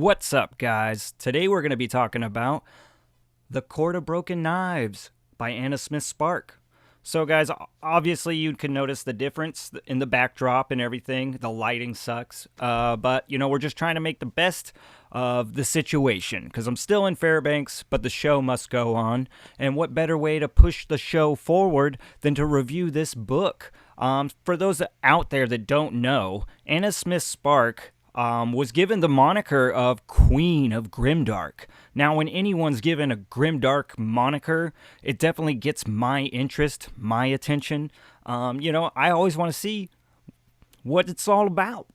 What's up, guys? Today we're going to be talking about The Court of Broken Knives by Anna Smith Spark. So, guys, obviously you can notice the difference in the backdrop and everything. The lighting sucks, but, we're just trying to make the best of the situation, because I'm still in Fairbanks, but the show must go on. And what better way to push the show forward than to review this book? For those out there that don't know, Anna Smith Spark was given the moniker of Queen of Grimdark. Now, when anyone's given a Grimdark moniker, it definitely gets my interest, my attention. I always want to see what it's all about.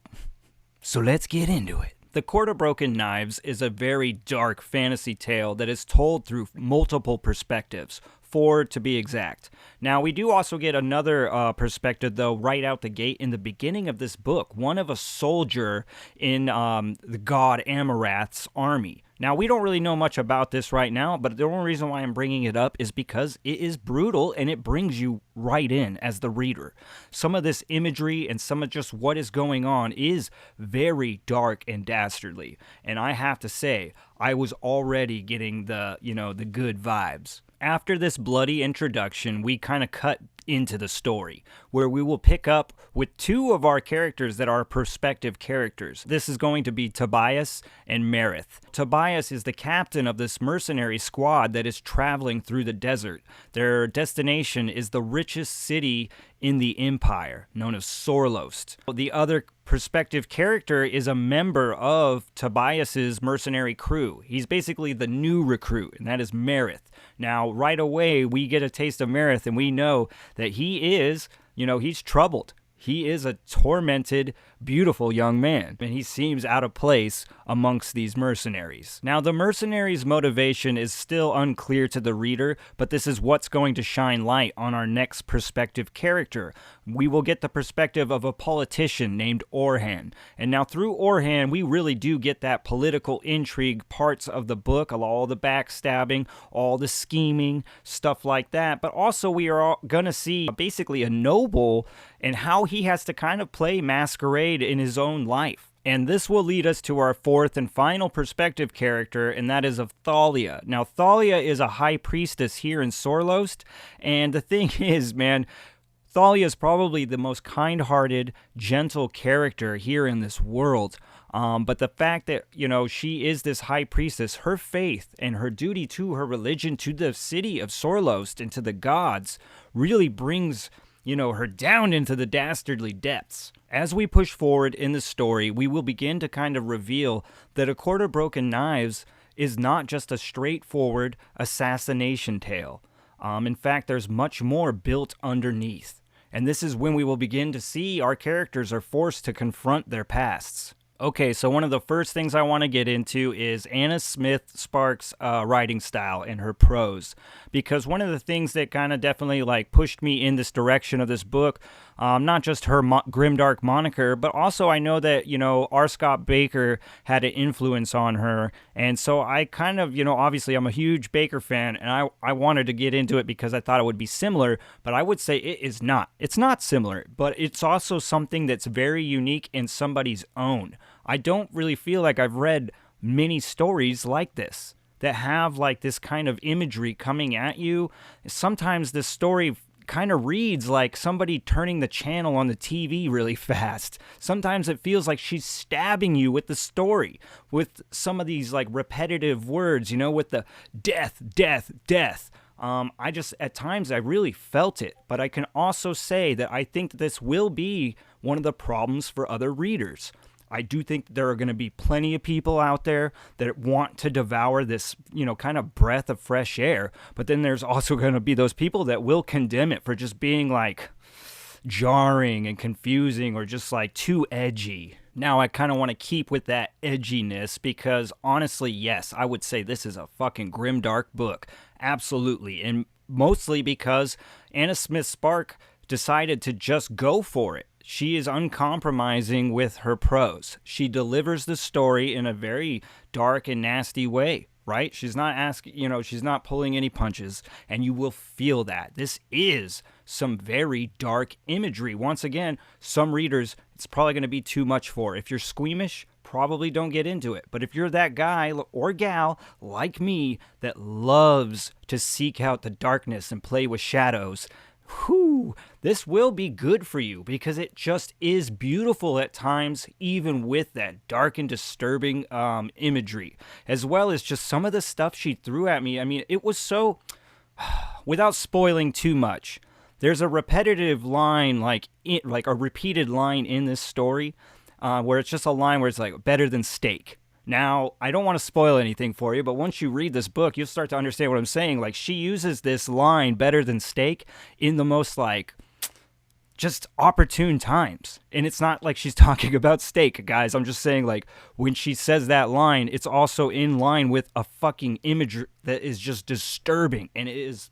So let's get into it. The Court of Broken Knives is a very dark fantasy tale that is told through multiple perspectives, 4 to be exact. Now, we do also get another perspective, though, right out the gate in the beginning of this book, one of a soldier in the god Amurath's army. Now, we don't really know much about this right now, but the only reason why I'm bringing it up is because it is brutal and it brings you right in as the reader. Some of this imagery and some of just what is going on is very dark and dastardly. And I have to say, I was already getting the good vibes. After this bloody introduction, we kind of cut into the story, where we will pick up with 2 of our characters that are perspective characters. This is going to be Tobias and Meredith. Tobias is the captain of this mercenary squad that is traveling through the desert. Their destination is the richest city in the Empire, known as Sorlost. The other perspective character is a member of Tobias's mercenary crew. He's basically the new recruit, and that is Meredith. Now, right away, we get a taste of Meredith, and we know that he is, he's troubled. He is a tormented, beautiful young man, and he seems out of place amongst these mercenaries. Now, the mercenaries' motivation is still unclear to the reader, but this is what's going to shine light on our next perspective character. We will get the perspective of a politician named Orhan. And now, through Orhan, we really do get that political intrigue parts of the book, all the backstabbing, all the scheming, stuff like that. But also, we are going to see basically a noble and how he has to kind of play masquerade in his own life. And this will lead us to our 4th and final perspective character, and that is of Thalia. Now, Thalia is a high priestess here in Sorlost, and the thing is, man, Thalia is probably the most kind-hearted, gentle character here in this world. But the fact that, she is this high priestess, her faith and her duty to her religion, to the city of Sorlost and to the gods, really brings her down into the dastardly depths. As we push forward in the story, we will begin to kind of reveal that A Court of Broken Knives is not just a straightforward assassination tale. In fact, there's much more built underneath. And this is when we will begin to see our characters are forced to confront their pasts. Okay, so one of the first things I want to get into is Anna Smith Spark's writing style and her prose. Because one of the things that kind of definitely pushed me in this direction of this book, not just her grimdark moniker, but also I know that, R. Scott Baker had an influence on her. And so I kind of, obviously I'm a huge Baker fan, and I wanted to get into it because I thought it would be similar, but I would say it is not. It's not similar, but it's also something that's very unique in somebody's own. I don't really feel like I've read many stories like this that have this kind of imagery coming at you. Sometimes this story kind of reads like somebody turning the channel on the TV really fast. Sometimes it feels like she's stabbing you with the story, with some of these repetitive words, with the death, death, death. At times I really felt it, but I can also say that I think this will be one of the problems for other readers. I do think there are going to be plenty of people out there that want to devour this, kind of breath of fresh air. But then there's also going to be those people that will condemn it for just being jarring and confusing or just too edgy. Now, I kind of want to keep with that edginess because honestly, yes, I would say this is a fucking grimdark book. Absolutely. And mostly because Anna Smith Spark decided to just go for it. She is uncompromising with her prose. She delivers the story in a very dark and nasty way, right? She's not she's not pulling any punches, and you will feel that. This is some very dark imagery. Once again, some readers, it's probably going to be too much for. If you're squeamish, probably don't get into it. But if you're that guy or gal like me that loves to seek out the darkness and play with shadows, this will be good for you, because it just is beautiful at times, even with that dark and disturbing imagery, as well as just some of the stuff she threw at me. I mean, it was so, without spoiling too much, there's a repetitive line, like a repeated line in this story, where it's just a line where it's like, better than steak. Now, I don't want to spoil anything for you, but once you read this book, you'll start to understand what I'm saying. Like, she uses this line, better than steak, in the most, like, just opportune times. And it's not like she's talking about steak, guys. I'm just saying, like, when she says that line, it's also in line with a fucking image that is just disturbing. And it's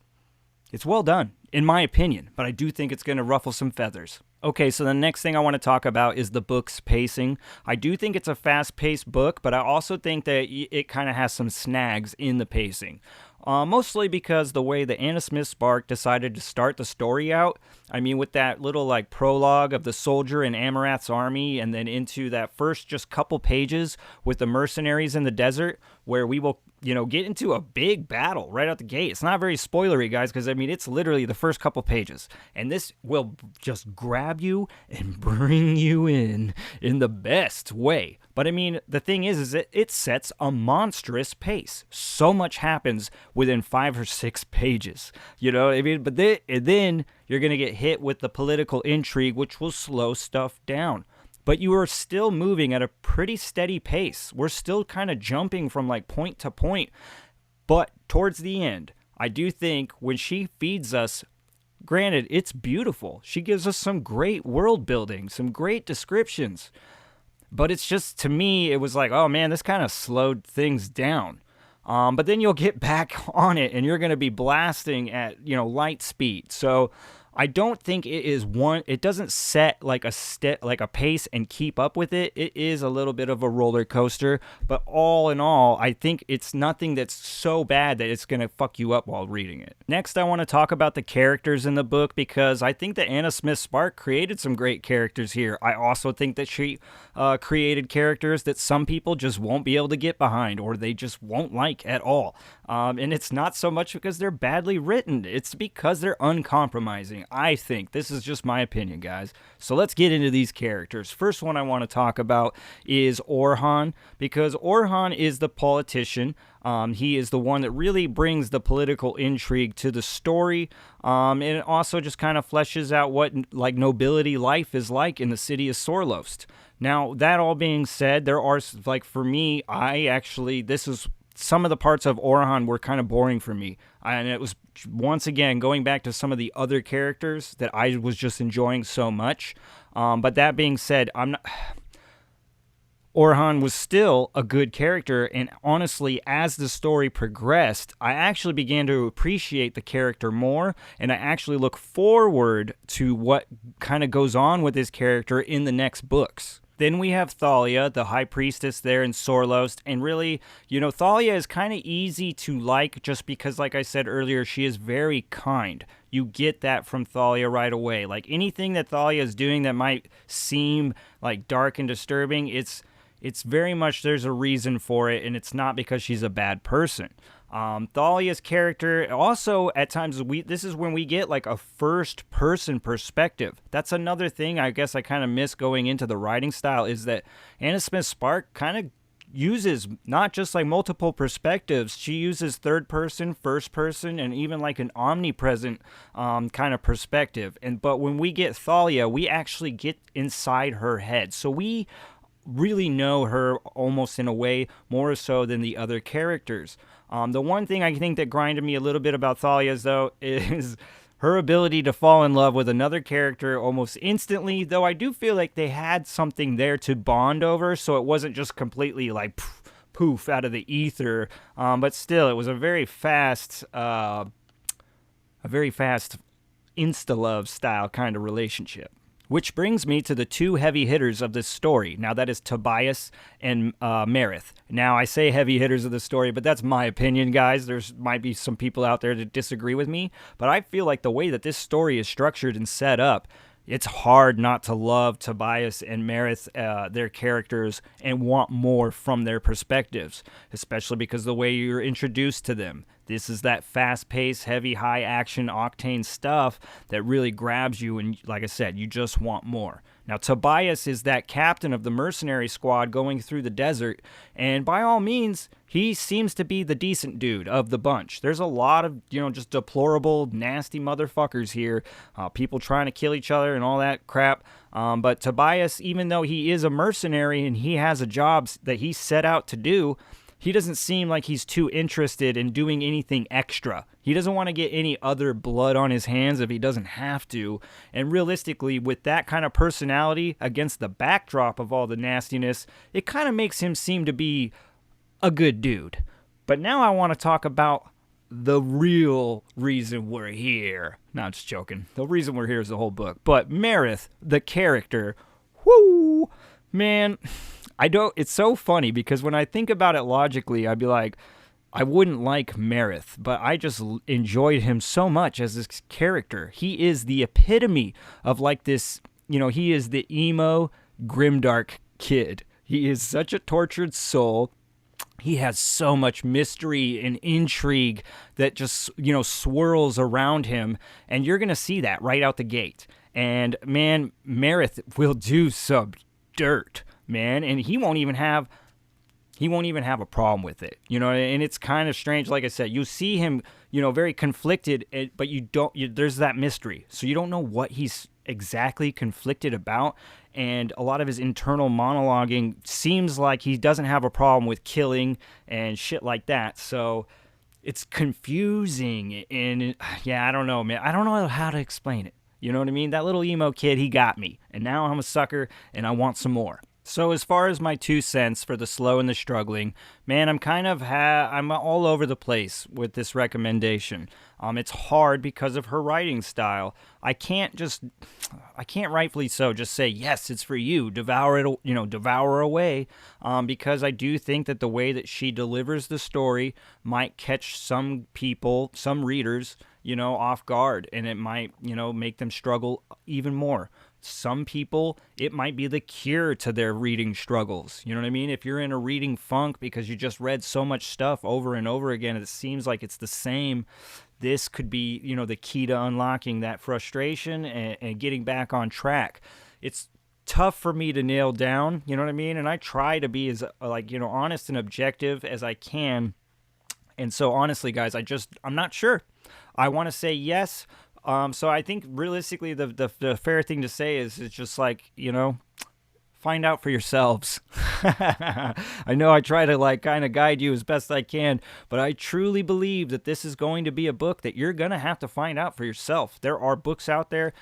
well done, in my opinion. But I do think it's going to ruffle some feathers. Okay, so the next thing I want to talk about is the book's pacing. I do think it's a fast-paced book, but I also think that it kind of has some snags in the pacing. Mostly because the way that Anna Smith Spark decided to start the story out, I mean, with that little, like, prologue of the soldier in Amarath's army, and then into that first just couple pages with the mercenaries in the desert, where we will, get into a big battle right out the gate. It's not very spoilery, guys, because, I mean, it's literally the first couple pages. And this will just grab you and bring you in the best way. But, I mean, the thing is it sets a monstrous pace. So much happens within 5 or 6 pages. You know what I mean? But then you're going to get hit with the political intrigue, which will slow stuff down. But you are still moving at a pretty steady pace. We're still kind of jumping from, like, point to point. But towards the end, I do think when she feeds us, granted, it's beautiful. She gives us some great world building, some great descriptions. But it's just, to me, it was like, oh man, this kind of slowed things down. But then you'll get back on it and you're going to be blasting at, light speed. So I don't think it doesn't set like a pace and keep up with it. It is a little bit of a roller coaster, but all in all, I think it's nothing that's so bad that it's going to fuck you up while reading it. Next, I want to talk about the characters in the book, because I think that Anna Smith Spark created some great characters here. I also think that she created characters that some people just won't be able to get behind, or they just won't like at all. And it's not so much because they're badly written. It's because they're uncompromising. I think. This is just my opinion, guys. So let's get into these characters. First one I want to talk about is Orhan, because Orhan is the politician. He is the one that really brings the political intrigue to the story, and it also just kind of fleshes out what, like, nobility life is like in the city of Sorlost. Now, that all being said, there are, like, for me, some of the parts of Orhan were kind of boring for me. And it was, once again, going back to some of the other characters that I was just enjoying so much. But that being said, Orhan was still a good character, and honestly, as the story progressed, I actually began to appreciate the character more, and I actually look forward to what kind of goes on with his character in the next books. Then we have Thalia, the high priestess there in Sorlost, and really, Thalia is kind of easy to like just because, like I said earlier, she is very kind. You get that from Thalia right away. Like, anything that Thalia is doing that might seem like dark and disturbing, it's very much, there's a reason for it, and it's not because she's a bad person. Thalia's character also, at times, this is when we get like a first person perspective. That's another thing I guess I kind of miss going into the writing style, is that Anna Smith Spark kind of uses not just like multiple perspectives. She uses third person, first person, and even like an omnipresent kind of perspective. But when we get Thalia, we actually get inside her head. So we really know her almost in a way more so than the other characters. The one thing I think that grinded me a little bit about Thalia's, though, is her ability to fall in love with another character almost instantly, though I do feel like they had something there to bond over, so it wasn't just completely like poof out of the ether, but still, it was a very fast insta-love style kind of relationship. Which brings me to the two heavy hitters of this story. Now, that is Tobias and Meredith. Now, I say heavy hitters of the story, but that's my opinion, guys. There's might be some people out there that disagree with me, but I feel like the way that this story is structured and set up, it's hard not to love Tobias and Meredith, their characters, and want more from their perspectives, especially because the way you're introduced to them. This is that fast-paced, heavy, high-action, octane stuff that really grabs you, and like I said, you just want more. Now, Tobias is that captain of the mercenary squad going through the desert, and by all means, he seems to be the decent dude of the bunch. There's a lot of, just deplorable, nasty motherfuckers here, people trying to kill each other and all that crap. But Tobias, even though he is a mercenary and he has a job that he set out to do, he doesn't seem like he's too interested in doing anything extra. He doesn't want to get any other blood on his hands if he doesn't have to. And realistically, with that kind of personality against the backdrop of all the nastiness, it kind of makes him seem to be a good dude. But now I want to talk about the real reason we're here. No, I'm just joking. The reason we're here is the whole book. But Meredith, the character, whoo, man, it's so funny because when I think about it logically, I'd be like, I wouldn't like Meredith, but I just enjoyed him so much as this character. He is the epitome of like this, he is the emo, grimdark kid. He is such a tortured soul. He has so much mystery and intrigue that just, swirls around him. And you're going to see that right out the gate. And man, Meredith will do some dirt, man. And he won't even have a problem with it, and it's kind of strange. Like I said, you see him, very conflicted, but there's that mystery. So you don't know what he's exactly conflicted about. And a lot of his internal monologuing seems like he doesn't have a problem with killing and shit like that. So it's confusing. And yeah, I don't know, man. I don't know how to explain it. You know what I mean? That little emo kid, he got me. And now I'm a sucker and I want some more. So as far as my 2 cents for the slow and the struggling, man, I'm all over the place with this recommendation. It's hard because of her writing style. I can't rightfully so just say, yes, it's for you, devour it, devour away, because I do think that the way that she delivers the story might catch some people, some readers, off guard, and it might, make them struggle even more. Some people, it might be the cure to their reading struggles. You know what I mean? If you're in a reading funk because you just read so much stuff over and over again, it seems like it's the same. This could be, the key to unlocking that frustration and getting back on track. It's tough for me to nail down, you know what I mean? And I try to be as, honest and objective as I can. And so honestly, guys, I'm not sure. I want to say yes. So I think realistically the fair thing to say is it's just like, find out for yourselves. I know I try to kind of guide you as best I can, but I truly believe that this is going to be a book that you're going to have to find out for yourself. There are books out there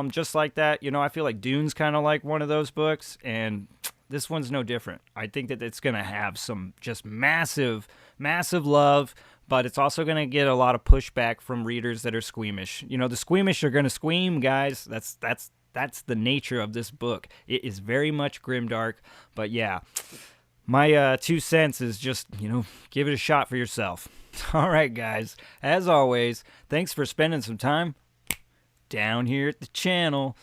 just like that. I feel like Dune's kind of like one of those books, and this one's no different. I think that it's going to have some just massive, massive love, but it's also going to get a lot of pushback from readers that are squeamish. The squeamish are going to squeam, guys. That's the nature of this book. It is very much grimdark, but yeah, my 2 cents is just, give it a shot for yourself. All right, guys. As always, thanks for spending some time down here at the channel.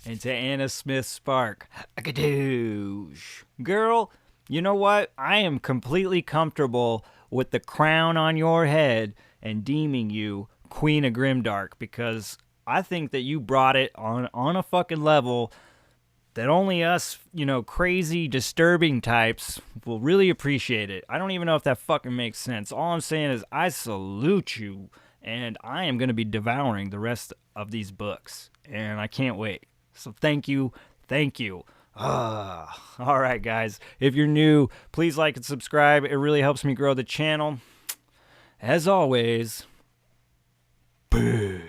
And to Anna Smith Spark, a gadoosh. Girl, you know what? I am completely comfortable with the crown on your head and deeming you Queen of Grimdark, because I think that you brought it on a fucking level that only us, crazy, disturbing types will really appreciate it. I don't even know if that fucking makes sense. All I'm saying is I salute you, and I am going to be devouring the rest of these books, and I can't wait. So thank you. All right, guys. If you're new, please like and subscribe. It really helps me grow the channel. As always, peace.